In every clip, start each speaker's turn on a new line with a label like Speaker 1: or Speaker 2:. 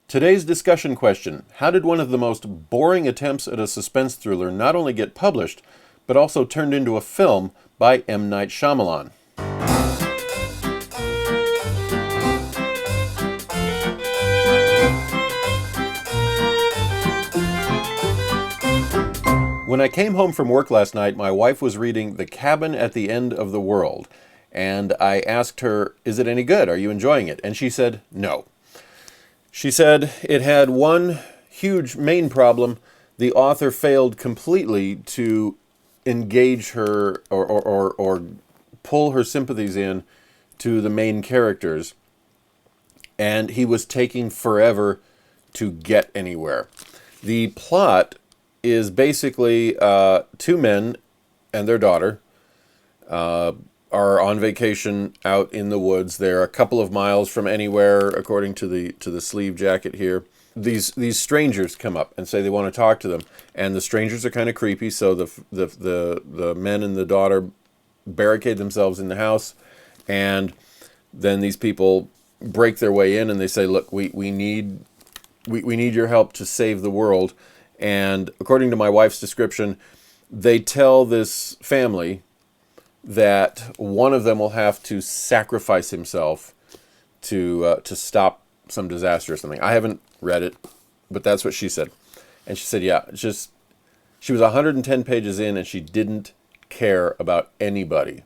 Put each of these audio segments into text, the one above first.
Speaker 1: Today's discussion question: how did one of the most boring attempts at a suspense thriller not only get published, but also turned into a film by M. Night Shyamalan? When I came home from work last night, my wife was reading The Cabin at the End of the World, and I asked her, "Is it any good? Are you enjoying it?" And she said, "No." She said it had one huge main problem. The author failed completely to engage her or pull her sympathies in to the main characters, and he was taking forever to get anywhere. The plot is basically two men and their daughter are on vacation out in the woods. They're a couple of miles from anywhere, according to the sleeve jacket here. These strangers come up and say they want to talk to them, and the strangers are kind of creepy. So the men and the daughter barricade themselves in the house, and then these people break their way in and they say, "Look, we need your help to save the world." And according to my wife's description, they tell this family that one of them will have to sacrifice himself to stop some disaster or something. I haven't read it, but that's what she said. And she said, yeah, it's just, she was 110 pages in and she didn't care about anybody.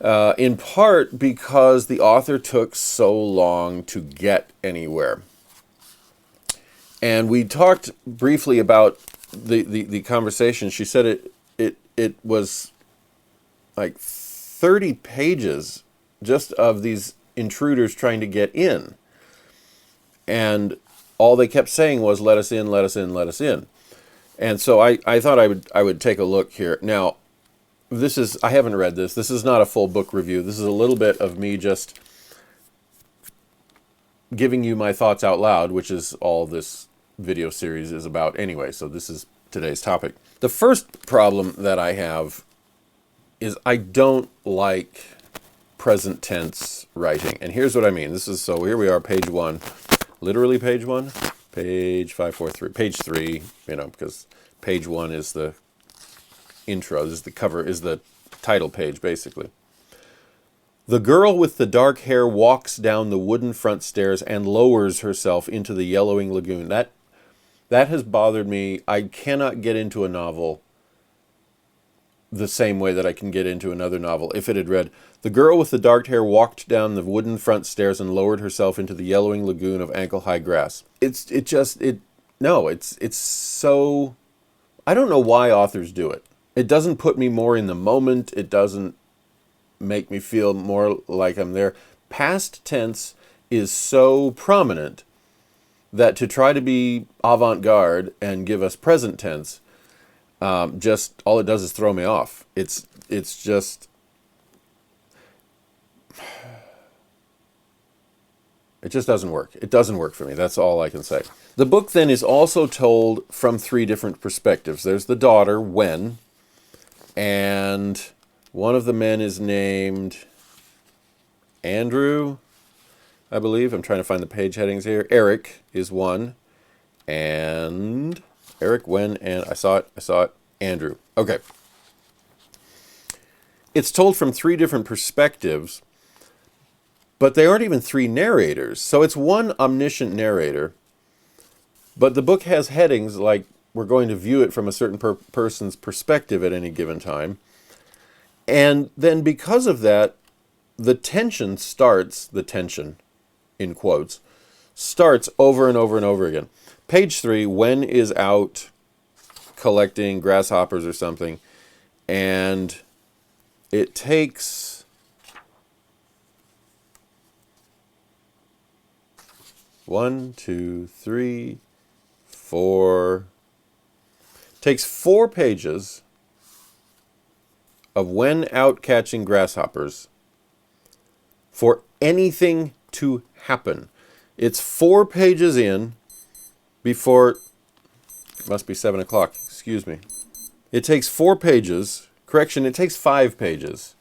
Speaker 1: In part because the author took so long to get anywhere. And we talked briefly about the conversation. She said it was like 30 pages just of these intruders trying to get in. And all they kept saying was, "Let us in, let us in, let us in." And so I thought I would take a look here. Now, I haven't read this. This is not a full book review. This is a little bit of me just giving you my thoughts out loud, which is all this video series is about anyway. So this is today's topic. The first problem that I have is I don't like present tense writing. And here's what I mean. So here we are, page 1. Literally page 1? Page 543. Page 3, because page 1 is the intro. This is the cover, is the title page, basically. The girl with the dark hair walks down the wooden front stairs and lowers herself into the yellowing lagoon. That has bothered me. I cannot get into a novel the same way that I can get into another novel. If it had read, "The girl with the dark hair walked down the wooden front stairs and lowered herself into the yellowing lagoon of ankle-high grass." It's so, I don't know why authors do it. It doesn't put me more in the moment. It doesn't make me feel more like I'm there. Past tense is so prominent that to try to be avant-garde and give us present tense, just all it does is throw me off. It's just, it just doesn't work. It doesn't work for me. That's all I can say. The book then is also told from 3 different perspectives. There's the daughter, Wen, and one of the men is named Andrew, I believe. I'm trying to find the page headings here. Eric is one, and Eric, Wen, and I saw it, Andrew. Okay. It's told from 3 different perspectives, but they aren't even 3 narrators. So it's one omniscient narrator, but the book has headings like we're going to view it from a certain person's perspective at any given time. And then because of that, the tension, in quotes, starts over and over and over again. Page 3, Wen is out collecting grasshoppers or something, and it takes 1, 2, 3, 4. Takes 4 pages of Wen out catching grasshoppers for anything to happen. It's 4 pages in before, it must be 7 o'clock, excuse me. It takes 4 pages, correction, it takes 5 pages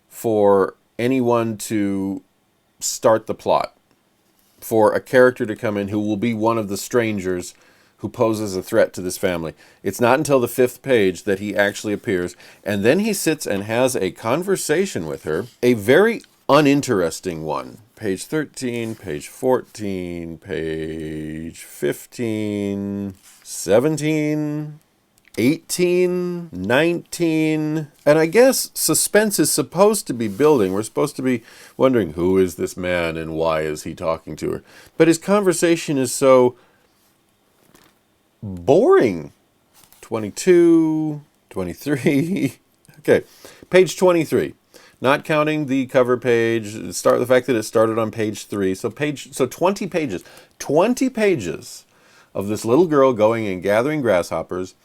Speaker 1: for anyone to start the plot. for a character to come in who will be one of the strangers who poses a threat to this family. It's not until the 5th page that he actually appears, and then he sits and has a conversation with her, a very uninteresting one. Page 13, page 14, page 15, 17, 18, 19, and I guess suspense is supposed to be building. We're supposed to be wondering, who is this man and why is he talking to her? But his conversation is so boring. 22, 23. Okay, page 23. Not counting the cover page, the fact that it started on page 3. So 20 pages. 20 pages of this little girl going and gathering grasshoppers,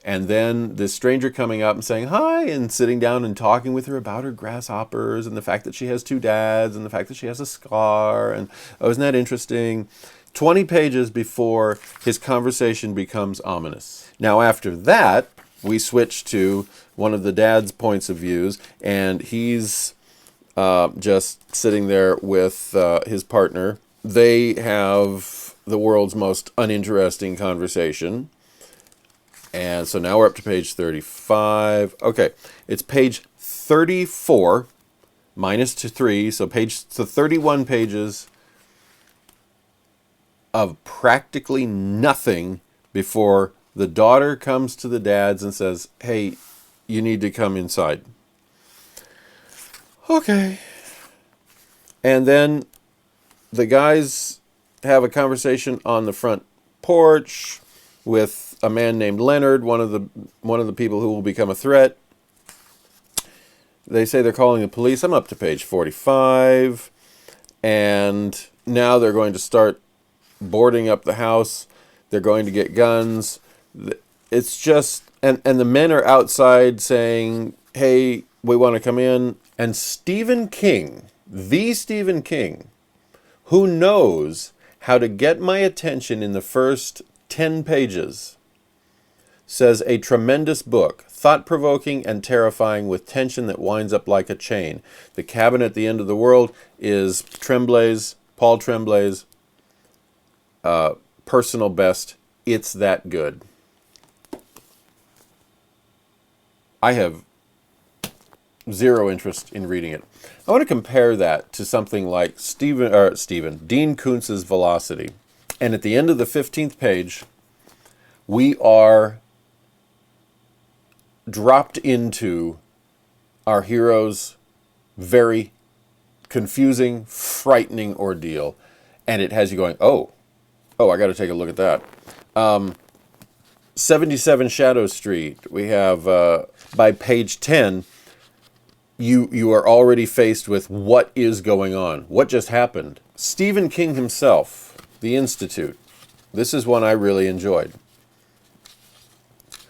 Speaker 1: and then this stranger coming up and saying hi and sitting down and talking with her about her grasshoppers and the fact that she has 2 dads and the fact that she has a scar, and oh, isn't that interesting? 20 pages before his conversation becomes ominous. Now after that, we switch to one of the dad's points of views, and he's just sitting there with his partner. They have the world's most uninteresting conversation. And so now we're up to page 35. Okay, it's page 34 minus 3, so 31 pages of practically nothing before the daughter comes to the dads and says, hey, you need to come inside. Okay. And then the guys have a conversation on the front porch with a man named Leonard, one of the people who will become a threat. They say they're calling the police. I'm up to page 45. And now they're going to start boarding up the house. They're going to get guns. It's just, and the men are outside saying, hey, we want to come in. And Stephen King, the Stephen King, who knows how to get my attention in the first 10 pages, says a tremendous book, thought-provoking and terrifying with tension that winds up like a chain. The Cabin at the End of the World is Paul Tremblay's personal best. It's that good. I have zero interest in reading it. I want to compare that to something like Dean Koontz's Velocity. And at the end of the 15th page, we are dropped into our hero's very confusing, frightening ordeal. And it has you going, oh, I got to take a look at that. 77 Shadow Street. We have, by page 10, you are already faced with what is going on. What just happened? Stephen King himself, The Institute. This is one I really enjoyed.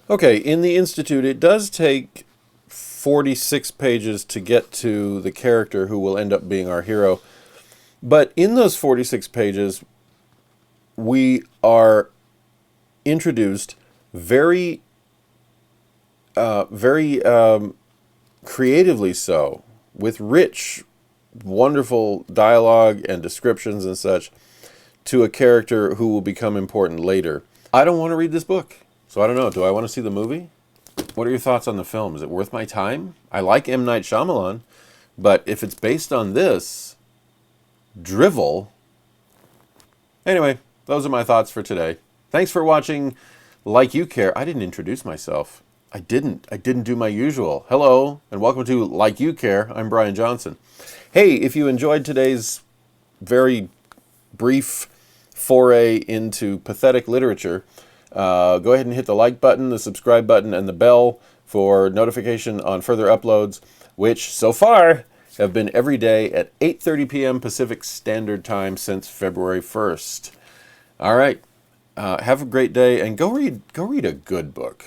Speaker 1: Okay, in The Institute, it does take 46 pages to get to the character who will end up being our hero. But in those 46 pages, we are introduced very creatively so, with rich, wonderful dialogue and descriptions and such, to a character who will become important later. I don't want to read this book, so I don't know. Do I want to see the movie? What are your thoughts on the film? Is it worth my time? I like M. Night Shyamalan, but if it's based on this drivel... Anyway, those are my thoughts for today. Thanks for watching Like You Care. I didn't introduce myself. I didn't do my usual. Hello, and welcome to Like You Care. I'm Brian Johnson. Hey, if you enjoyed today's very brief foray into pathetic literature, go ahead and hit the like button, the subscribe button, and the bell for notification on further uploads, which so far have been every day at 8:30 p.m. Pacific Standard Time since February 1st. All right, have a great day, and go read a good book.